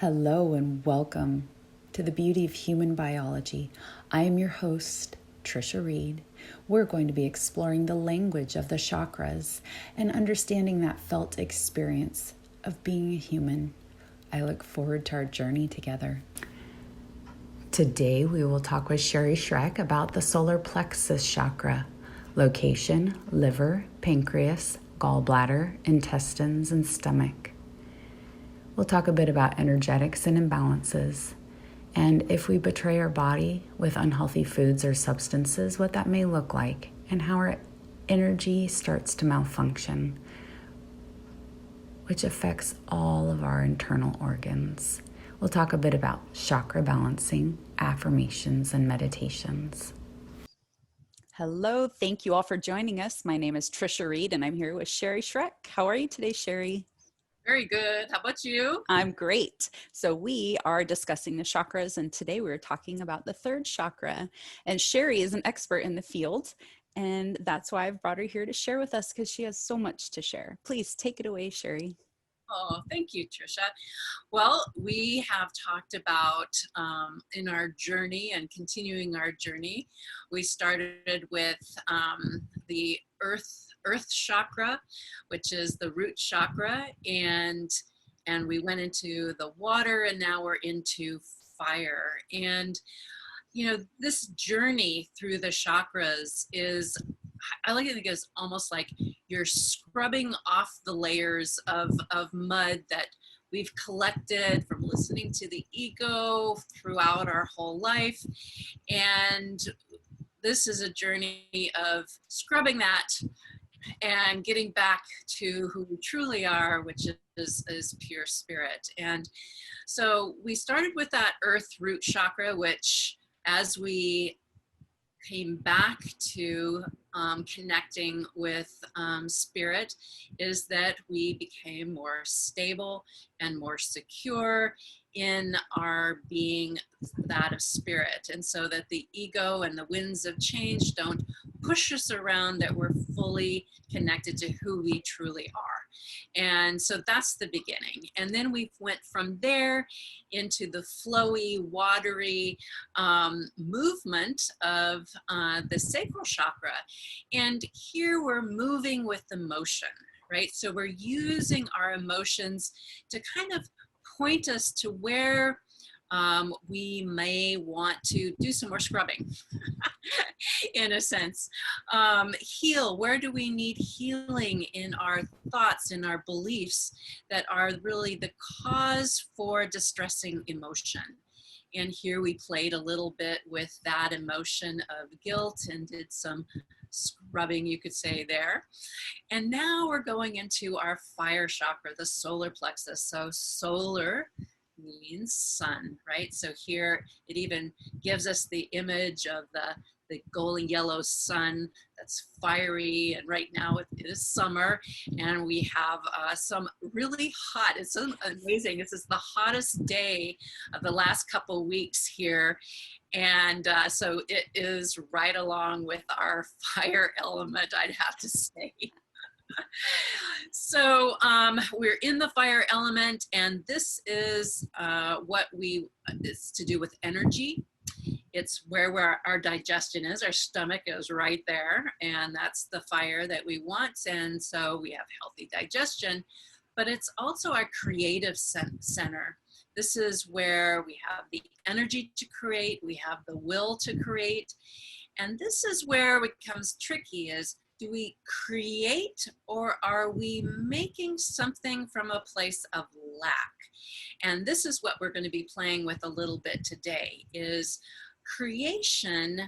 Hello and welcome to the Beauty of Human Biology. I am your host, Tricia Reid. We're going to be exploring the language of the chakras and understanding that felt experience of being a human. I look forward to our journey together. Today we will talk with Schreck about the solar plexus chakra, location, liver, pancreas, gallbladder, intestines, and stomach. We'll talk a bit about energetics and imbalances, and if we betray our body with unhealthy foods or substances, what that may look like, and how our energy starts to malfunction, which affects all of our internal organs. We'll talk a bit about chakra balancing, affirmations, and meditations. Hello, thank you all for joining us. My name is Tricia Reid, and I'm here with Schreck. How are you today, Sherry? Very good. How about you? I'm great. So we are discussing the chakras, and today we're talking about the third chakra. And Sherry is an expert in the field, and that's why I've brought her here to share with us, because she has so much to share. Please take it away, Sherry. Oh, thank you, Tricia. Well, we have talked about in our journey and continuing our journey, we started with the earth chakra, which is the root chakra, and we went into the water, and now we're into fire. And you know, this journey through the chakras is, I like to think it's almost like you're scrubbing off the layers of mud that we've collected from listening to the ego throughout our whole life. And this is a journey of scrubbing that and getting back to who we truly are, which is pure spirit. And so we started with that earth root chakra, which as we came back to connecting with spirit, is that we became more stable and more secure in our being that of spirit, and so that the ego and the winds of change don't push us around, that we're fully connected to who we truly are. And so that's the beginning. And then we went from there into the flowy, watery movement of the sacral chakra. And here we're moving with emotion, right? So we're using our emotions to kind of point us to where we may want to do some more scrubbing, in a sense. Heal, where do we need healing in our thoughts, in our beliefs that are really the cause for distressing emotion? And here we played a little bit with that emotion of guilt and did some scrubbing, you could say, there. And now we're going into our fire chakra, the solar plexus. So solar means sun, right? So here it even gives us the image of the golden yellow sun that's fiery, and right now it is summer, and we have some really hot, it's so amazing, this is the hottest day of the last couple weeks here, and so it is right along with our fire element, I'd have to say. So we're in the fire element, and this is it's to do with energy. It's where our digestion is. Our stomach is right there, and that's the fire that we want. And so we have healthy digestion, but it's also our creative center. This is where we have the energy to create, we have the will to create. And this is where it becomes tricky, is do we create, or are we making something from a place of lack? And this is what we're going to be playing with a little bit today, is creation,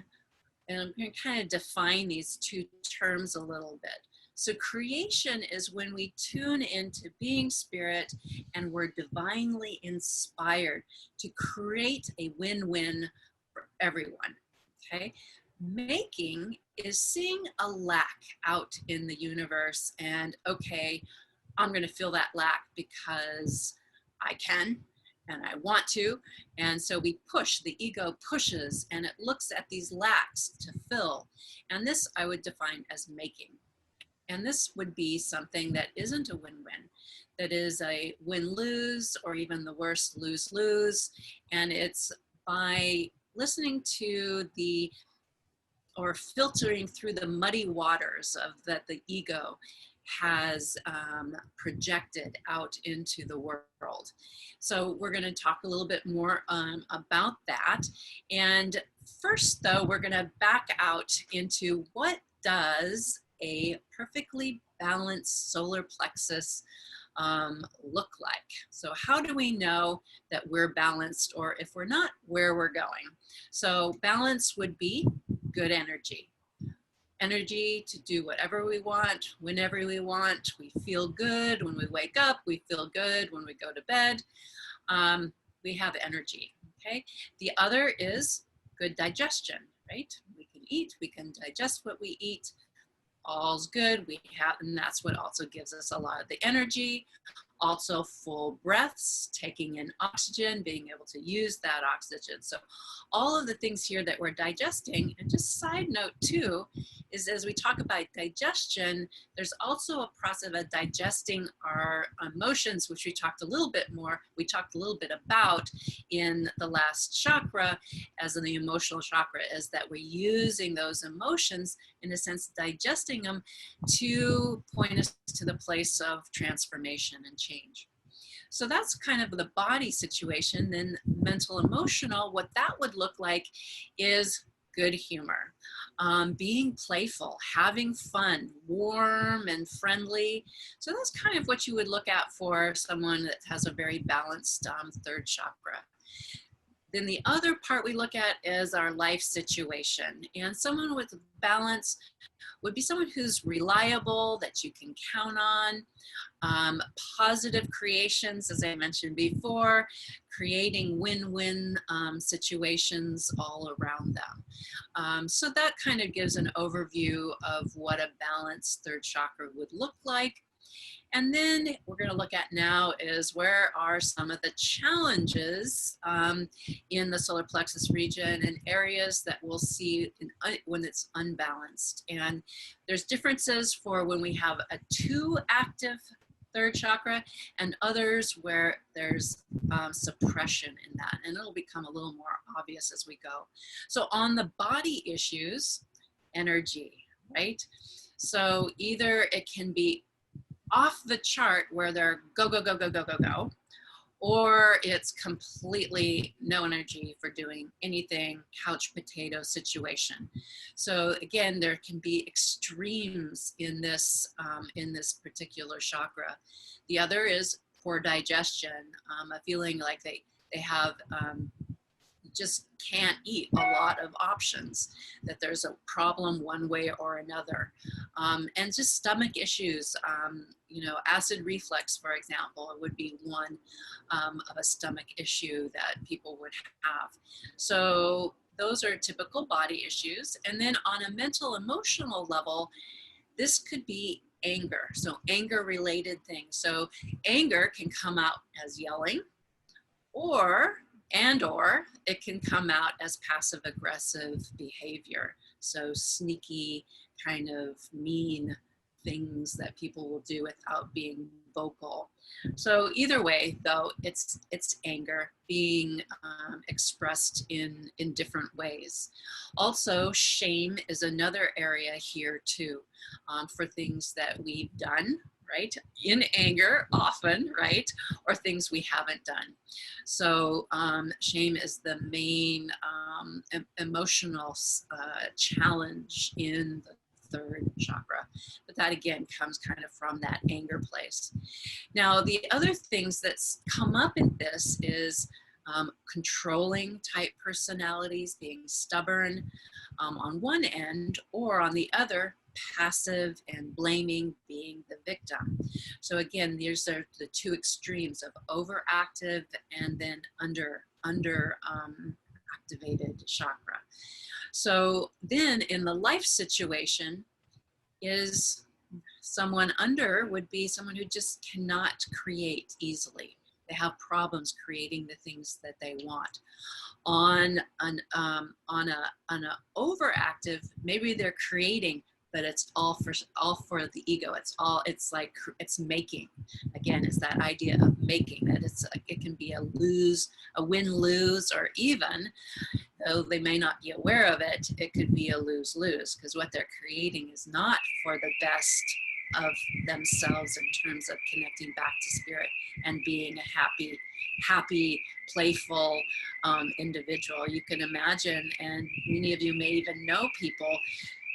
and I'm going to kind of define these two terms a little bit. So creation is when we tune into being spirit and we're divinely inspired to create a win-win for everyone, okay? Making is seeing a lack out in the universe, and okay, I'm going to feel that lack because I can and I want to, and so we push, the ego pushes, and it looks at these lacks to fill, and this I would define as making. And this would be something that isn't a win-win, that is a win-lose, or even the worst, lose-lose. And it's by listening to or filtering through the muddy waters of that the ego has projected out into the world. So we're going to talk a little bit more about that. And first, though, we're going to back out into what does a perfectly balanced solar plexus look like? So how do we know that we're balanced, or if we're not, where we're going? So balance would be good energy. Energy to do whatever we want, whenever we want. We feel good when we wake up. We feel good when we go to bed. We have energy, okay? The other is good digestion, right? We can eat, we can digest what we eat. All's good. And that's what also gives us a lot of the energy. Also full breaths, taking in oxygen, being able to use that oxygen. So all of the things here that we're digesting. And just side note too, is as we talk about digestion, there's also a process of digesting our emotions, which we talked a little bit about in the last chakra as in the emotional chakra, is that we're using those emotions, in a sense, digesting them to point us to the place of transformation and change. So that's kind of the body situation. Then mental emotional, what that would look like is good humor, being playful, having fun, warm and friendly. So that's kind of what you would look at for someone that has a very balanced third chakra. Then the other part we look at is our life situation. And someone with balance would be someone who's reliable, that you can count on, positive creations, as I mentioned before, creating win-win situations all around them. So that kind of gives an overview of what a balanced third chakra would look like. And then we're going to look at now is where are some of the challenges in the solar plexus region and areas that we'll see when it's unbalanced. And there's differences for when we have a too active third chakra and others where there's suppression in that. And it'll become a little more obvious as we go. So on the body issues, energy, right? So either it can be off the chart where they're go, go, go, go, go, go, go, or it's completely no energy for doing anything, couch potato situation. So again, there can be extremes in this particular chakra. The other is poor digestion, a feeling like they have just can't eat a lot of options, that there's a problem one way or another. And just stomach issues, acid reflux, for example, would be one of a stomach issue that people would have. So those are typical body issues. And then on a mental emotional level, this could be anger. So anger related things. So anger can come out as yelling, or it can come out as passive aggressive behavior. So sneaky, kind of mean things that people will do without being vocal. So either way, though, it's anger being expressed in different ways. Also, shame is another area here too, for things that we've done, right? In anger often, right? Or things we haven't done. So shame is the main emotional challenge in the third chakra. But that again comes kind of from that anger place. Now, the other things that's come up in this is controlling type personalities, being stubborn on one end, or on the other, passive and blaming, being the victim. So again, these are the two extremes of overactive and then under activated chakra. So then in the life situation is someone under would be someone who just cannot create easily. They have problems creating the things that they want. On an overactive, maybe they're creating, but it's all for the ego. It's making. Again, it's that idea of making, that it can be a win-lose, or even though they may not be aware of it, it could be a lose-lose, because what they're creating is not for the best of themselves in terms of connecting back to spirit and being a happy, playful individual. You can imagine, and many of you may even know people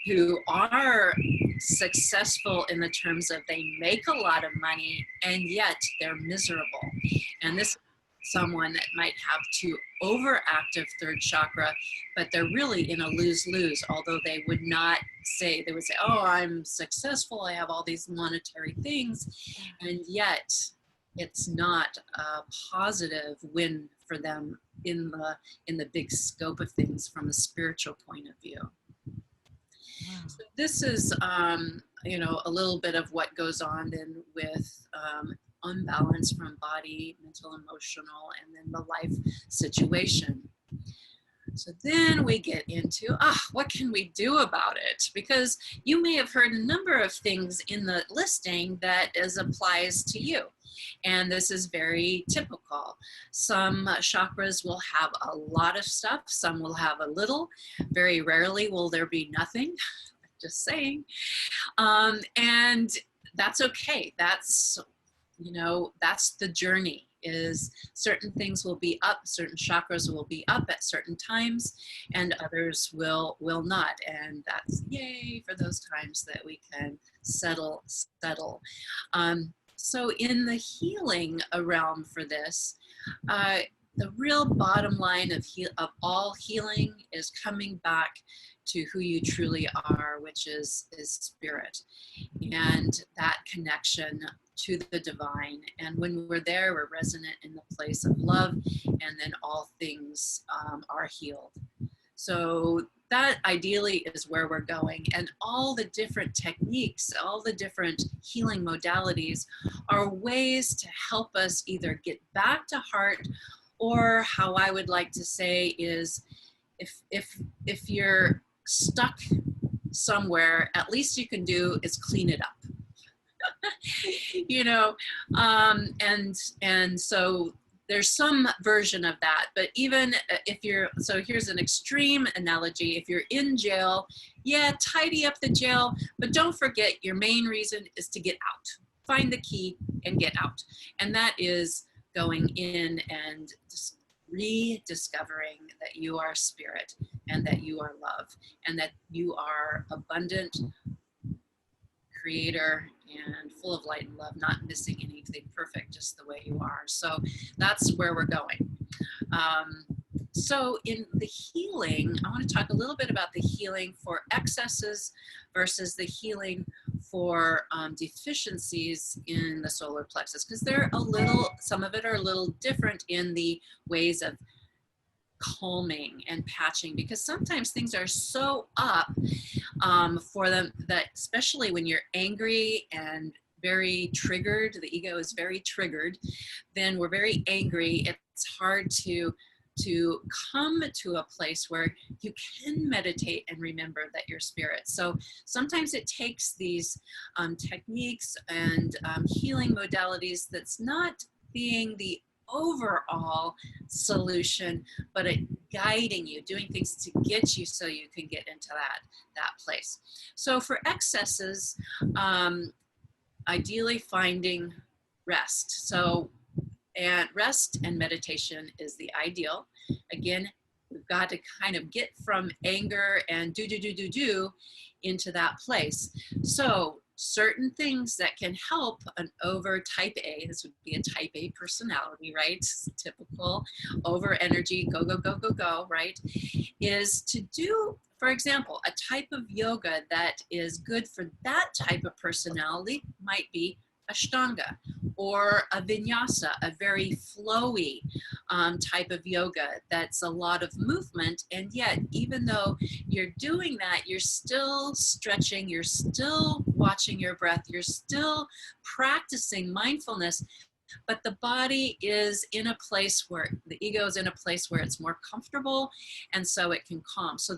who are successful in the terms of they make a lot of money and yet they're miserable. And this is someone that might have too overactive third chakra, but they're really in a lose-lose, although they would not say, they would say, oh, I'm successful, I have all these monetary things, and yet it's not a positive win for them in the big scope of things from a spiritual point of view. Wow. So this is, a little bit of what goes on then with unbalance from body, mental, emotional, and then the life situation. So then we get into, what can we do about it? Because you may have heard a number of things in the listing that applies to you. And this is very typical. Some chakras will have a lot of stuff. Some will have a little. Very rarely will there be nothing. Just saying. And that's okay. That's the journey. Is certain things will be up, certain chakras will be up at certain times, and others will not. And that's yay for those times that we can settle. So in the healing realm for this, the real bottom line of all healing is coming back to who you truly are, which is spirit, and that connection to the divine. And when we're there, we're resonant in the place of love, and then all things are healed. So that ideally is where we're going. And all the different techniques, all the different healing modalities are ways to help us either get back to heart, or how I would like to say is, if you're stuck somewhere, at least you can do is clean it up. And so there's some version of that. But even if so here's an extreme analogy. If you're in jail, tidy up the jail, but don't forget your main reason is to get out. Find the key and get out. And that is going in and just rediscovering that you are spirit, and that you are love, and that you are abundant, creator, and full of light and love, not missing anything, perfect just the way you are. So that's where we're going. So in the healing, I want to talk a little bit about the healing for excesses versus the healing for deficiencies in the solar plexus, because some of it are a little different in the ways of calming and patching, because sometimes things are so up for them that, especially when you're angry and very triggered, the ego is very triggered, then we're very angry. It's hard to come to a place where you can meditate and remember that you're spirit. So sometimes it takes these techniques and healing modalities that's not being the overall solution, but it guiding you, doing things to get you so you can get into that place. So for excesses, ideally finding rest. And rest and meditation is the ideal. Again, we've got to kind of get from anger and do into that place. So certain things that can help an over type A, this would be a type A personality, right? Typical over energy, go, right? Is to do, for example, a type of yoga that is good for that type of personality might be Ashtanga, or a vinyasa, a very flowy type of yoga that's a lot of movement, and yet even though you're doing that, you're still stretching, you're still watching your breath, you're still practicing mindfulness, but the body is in a place where the ego is in a place where it's more comfortable, and so it can calm. So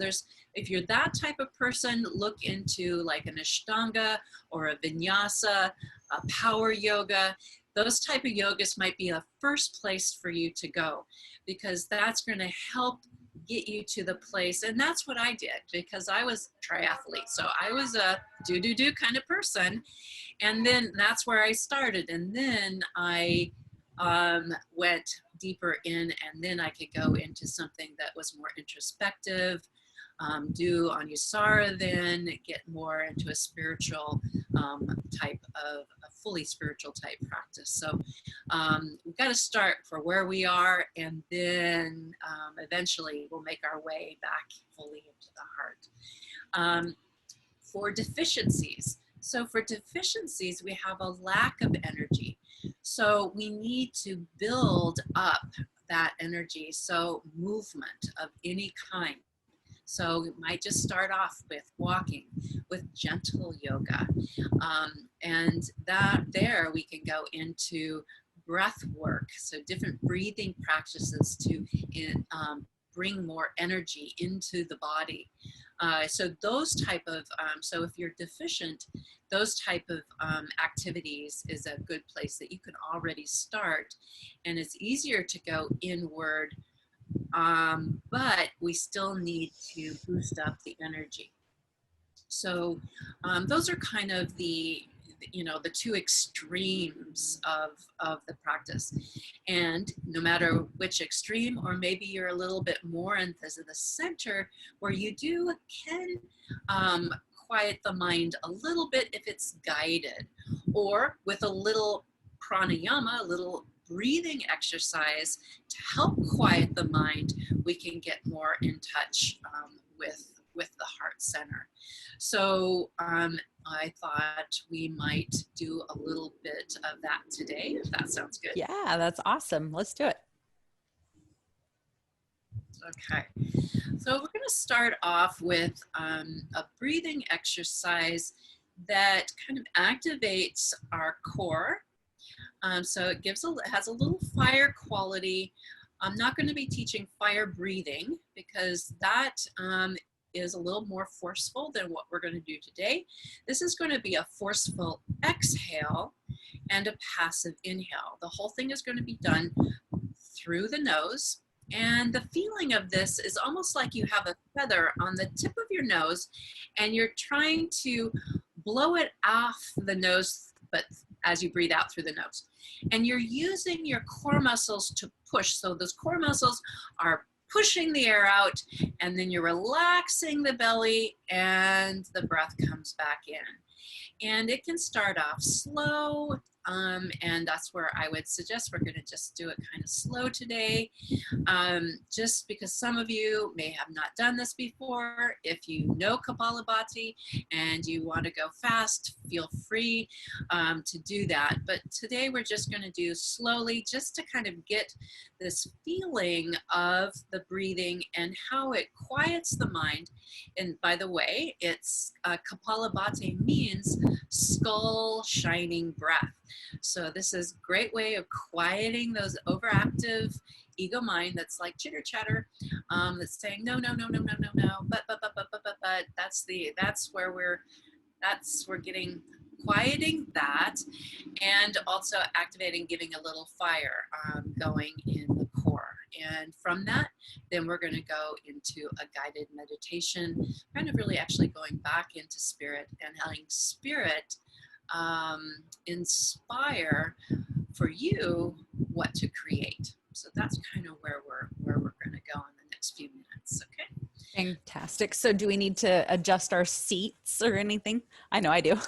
if you're that type of person, look into like an Ashtanga or a Vinyasa, a power yoga. Those type of yogas might be a first place for you to go, because that's going to help get you to the place. And that's what I did, because I was a triathlete. So I was a do kind of person. And then that's where I started. And then I went deeper in, and then I could go into something that was more introspective, do Anusara, then get more into a spiritual type of a fully spiritual type practice. So we've got to start for where we are, and then eventually we'll make our way back fully into the heart. For deficiencies, we have a lack of energy. So we need to build up that energy. So movement of any kind. So we might just start off with walking, with gentle yoga. And there we can go into breath work. So different breathing practices to bring more energy into the body. So those type of, so if you're deficient, those type of activities is a good place that you can already start. And it's easier to go inward, but we still need to boost up the energy. So those are kind of the two extremes of the practice. And no matter which extreme, or maybe you're a little bit more in the center, where you can quiet the mind a little bit if it's guided, or with a little pranayama, a little breathing exercise to help quiet the mind, we can get more in touch with the heart center. So I thought we might do a little bit of that today, if that sounds good. Yeah, that's awesome. Let's do it. Okay, so we're going to start off with a breathing exercise that kind of activates our core. So it has a little fire quality. I'm not going to be teaching fire breathing, because that is a little more forceful than what we're going to do today. This is going to be a forceful exhale and a passive inhale. The whole thing is going to be done through the nose. And the feeling of this is almost like you have a feather on the tip of your nose, and you're trying to blow it off the nose, but as you breathe out through the nose. And you're using your core muscles to push. So those core muscles are pushing the air out, and then you're relaxing the belly, and the breath comes back in. And it can start off slow, and that's where I would suggest we're going to just do it kind of slow today, just because some of you may have not done this before. If you know Kapalabhati and you want to go fast, feel free to do that. But today we're just going to do slowly, just to kind of get this feeling of the breathing and how it quiets the mind. And by the way, it's Kapalabhati means skull shining breath. So this is a great way of quieting those overactive ego mind that's like chitter chatter, that's saying no, but that's where we're getting quieting that, and also activating, giving a little fire going in the core. And from that, then we're going to go into a guided meditation, kind of really actually going back into spirit and having spirit inspire for you what to create. So that's kind of where we're going to go in the next few minutes. Okay. Fantastic. So do we need to adjust our seats or anything? I know I do.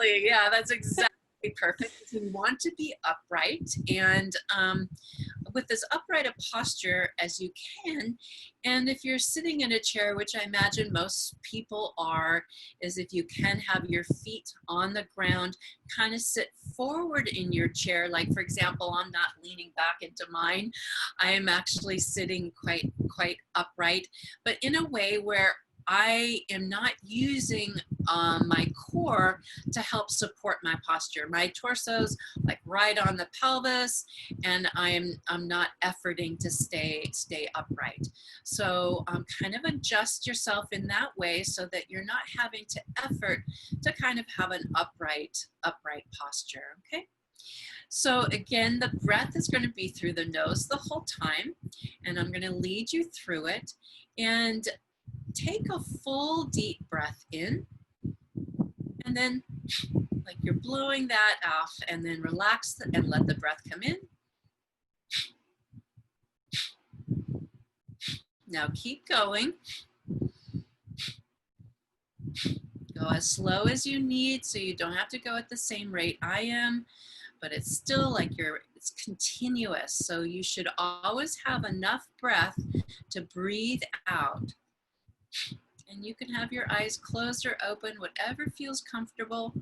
Yeah, that's exactly perfect. If you want to be upright, and with as upright a posture as you can, and if you're sitting in a chair, which I imagine most people are, is if you can have your feet on the ground, kind of sit forward in your chair. Like, for example, I'm not leaning back into mine. I am actually sitting quite upright, but in a way where I am not using my core to help support my posture. My torso's like right on the pelvis, and I'm not efforting to stay upright. So kind of adjust yourself in that way so that you're not having to effort to kind of have an upright posture. Okay. So again, the breath is going to be through the nose the whole time, and I'm going to lead you through it. And take a full deep breath in, and then like you're blowing that off, and then relax and let the breath come in. Now keep going. Go as slow as you need, so you don't have to go at the same rate I am, but it's still like it's continuous. So you should always have enough breath to breathe out. And you can have your eyes closed or open, whatever feels comfortable.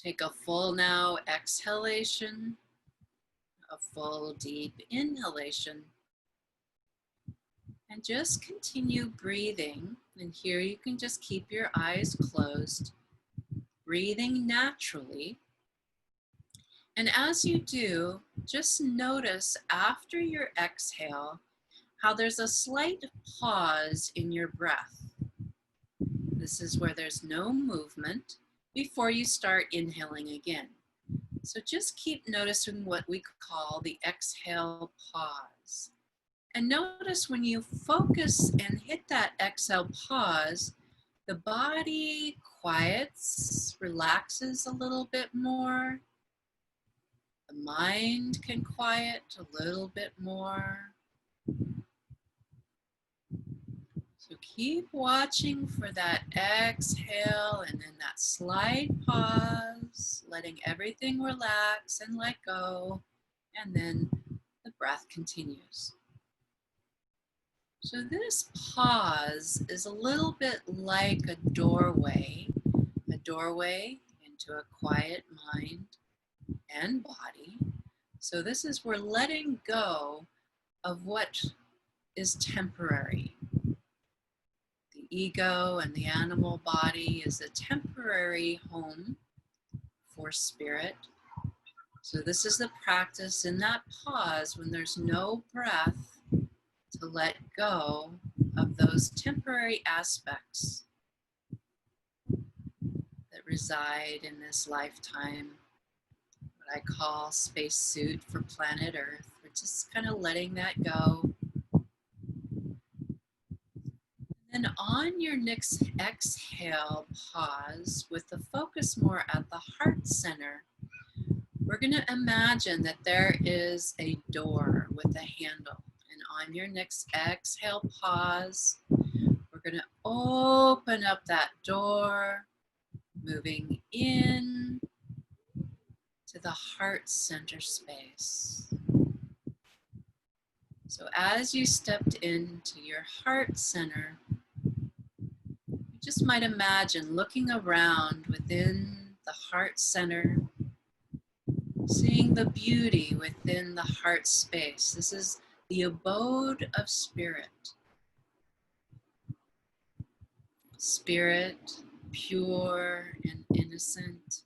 Take a full now exhalation, a full deep inhalation, and just continue breathing. And here you can just keep your eyes closed, breathing naturally. And as you do, just notice after your exhale how there's a slight pause in your breath. This is where there's no movement before you start inhaling again. So just keep noticing what we call the exhale pause. And notice when you focus and hit that exhale pause, the body quiets, relaxes a little bit more. The mind can quiet a little bit more. So keep watching for that exhale and then that slight pause, letting everything relax and let go, and then the breath continues. So this pause is a little bit like a doorway into a quiet mind and body. So this is we're letting go of what is temporary. The ego and the animal body is a temporary home for spirit. So this is the practice in that pause when there's no breath to let go of those temporary aspects that reside in this lifetime, what I call spacesuit for planet Earth. We're just kind of letting that go. And on your next exhale, pause with the focus more at the heart center. We're going to imagine that there is a door with a handle. And on your next exhale, pause. We're going to open up that door, moving in to the heart center space. So as you stepped into your heart center, you just might imagine looking around within the heart center, seeing the beauty within the heart space. This is the abode of spirit. Spirit, pure and innocent.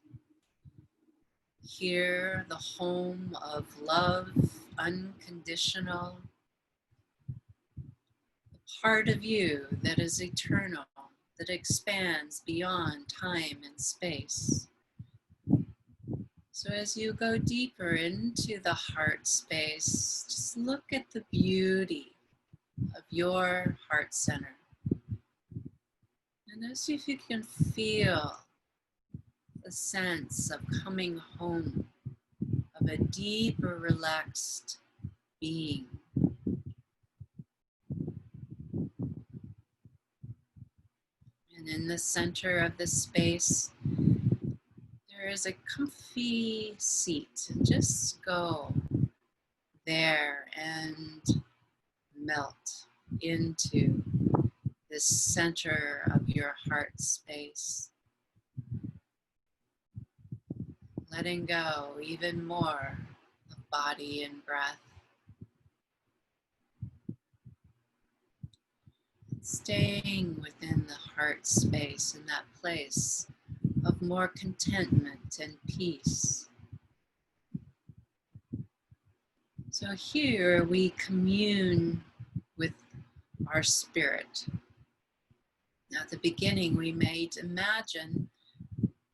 Here, the home of love, unconditional. The part of you that is eternal, that expands beyond time and space. So as you go deeper into the heart space, just look at the beauty of your heart center. And as if you can feel the sense of coming home, of a deeper, relaxed being. in the center of the space, there is a comfy seat. Just go there and melt into the center of your heart space, letting go even more of body and breath, staying within the heart space in that place of more contentment and peace. So here we commune with our spirit. Now at the beginning we might imagine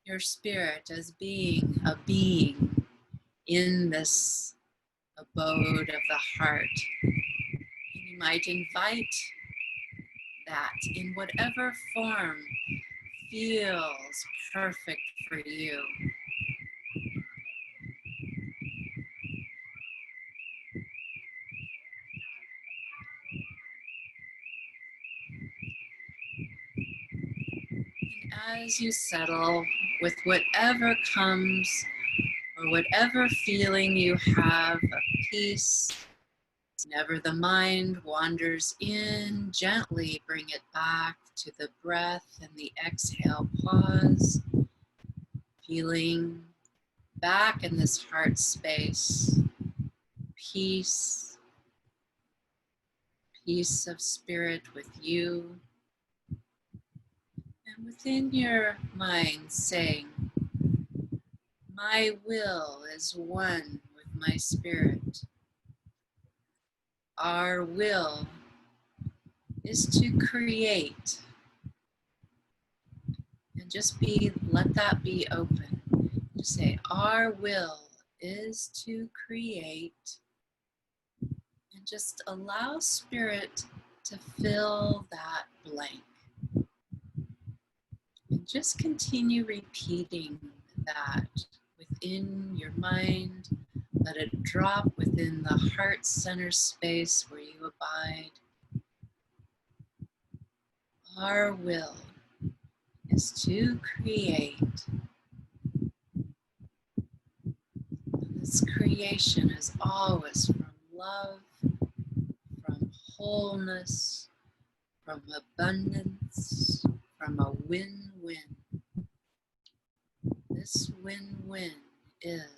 your spirit as being a being in this abode of the heart. And you might invite that in whatever form feels perfect for you. And as you settle with whatever comes or whatever feeling you have of peace, whenever the mind wanders in, gently bring it back to the breath and the exhale. Pause, feeling back in this heart space, peace, peace of spirit with you. And within your mind saying, my will is one with my spirit. Our will is to create. And just let that be open. Just say, our will is to create. And just allow spirit to fill that blank. And just continue repeating that within your mind. Let it drop within the heart center space where you abide. Our will is to create. This creation is always from love, from wholeness, from abundance, from a win-win. This win-win is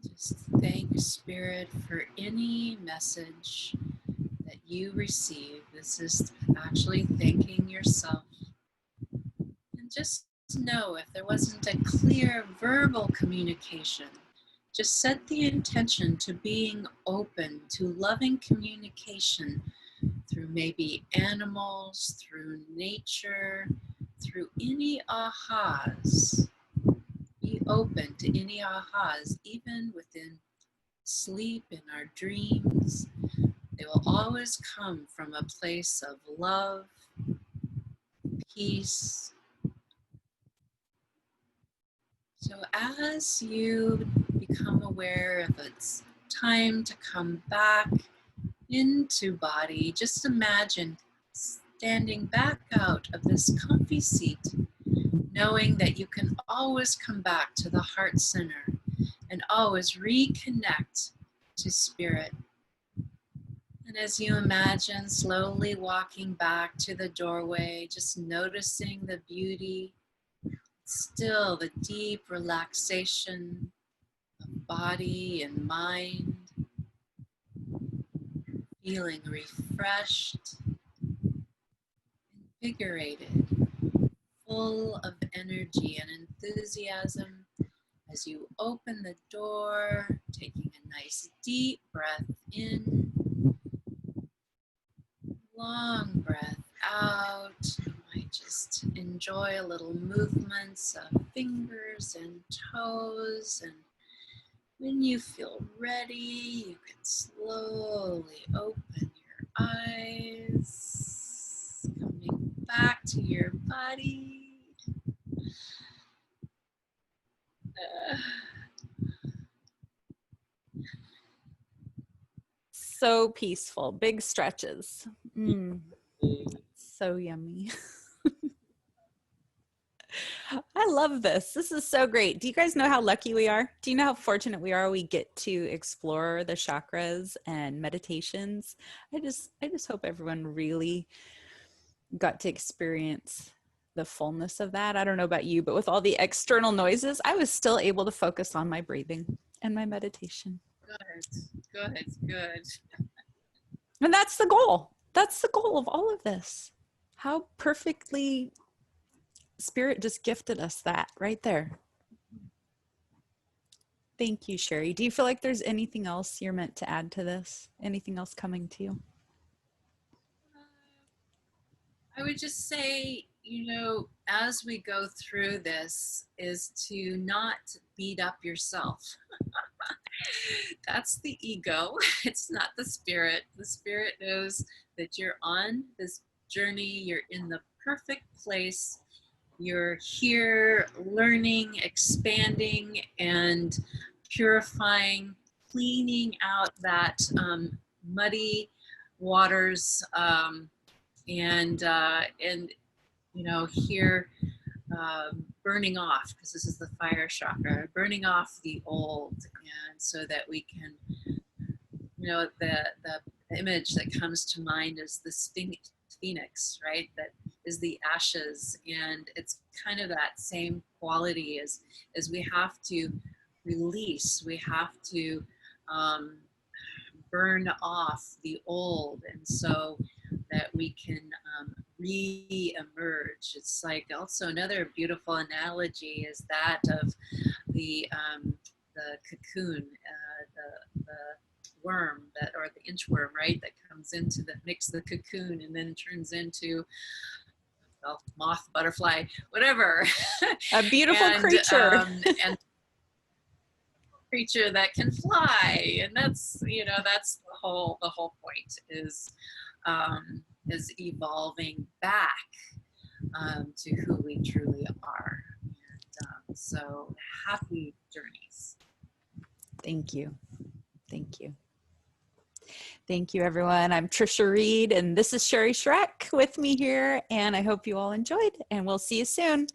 just thank Spirit for any message that you receive. This is actually thanking yourself. And just know if there wasn't a clear verbal communication, just set the intention to being open to loving communication through maybe animals, through nature, through any ahas. Be open to any ahas, even within sleep, in our dreams. They will always come from a place of love, peace. So as you become aware of it's time to come back into body, just imagine standing back out of this comfy seat, knowing that you can always come back to the heart center and always reconnect to spirit. And as you imagine slowly walking back to the doorway, just noticing the beauty, still the deep relaxation of body and mind, feeling refreshed, invigorated, full of energy and enthusiasm as you open the door, taking a nice deep breath in, long breath out. You might just enjoy a little movements of fingers and toes, and When you feel ready, you can slowly open your eyes, coming back to your body. So peaceful, big stretches. So yummy. I love this. This is so great. Do you guys know how lucky we are? Do you know how fortunate we are we get to explore the chakras and meditations? I just hope everyone really got to experience the fullness of that. I don't know about you, but with all the external noises, I was still able to focus on my breathing and my meditation. Good. And that's the goal. That's the goal of all of this. How perfectly Spirit just gifted us that right there. Thank you, Sherry. Do you feel like there's anything else you're meant to add to this? Anything else coming to you? I would just say, as we go through this, is to not beat up yourself. That's the ego. It's not the spirit. The spirit knows that you're on this journey. You're in the perfect place. You're here learning, expanding, and purifying, cleaning out that muddy waters, and here burning off, because this is the fire chakra, burning off the old, and so that we can, the image that comes to mind is this phoenix, right? That is the ashes, and it's kind of that same quality as we have to release, we have to burn off the old, and so that we can re-emerge. It's like also another beautiful analogy is that of the cocoon, the worm that, or the inchworm, right, that comes into makes the cocoon and then turns into, well, moth, butterfly, whatever. A beautiful creature. And creature that can fly, and that's the whole point is evolving back to who we truly are. And so happy journeys. Thank you. Thank you. Thank you, everyone. I'm Tricia Reid, and this is Sherry Schreck with me here, and I hope you all enjoyed, and we'll see you soon.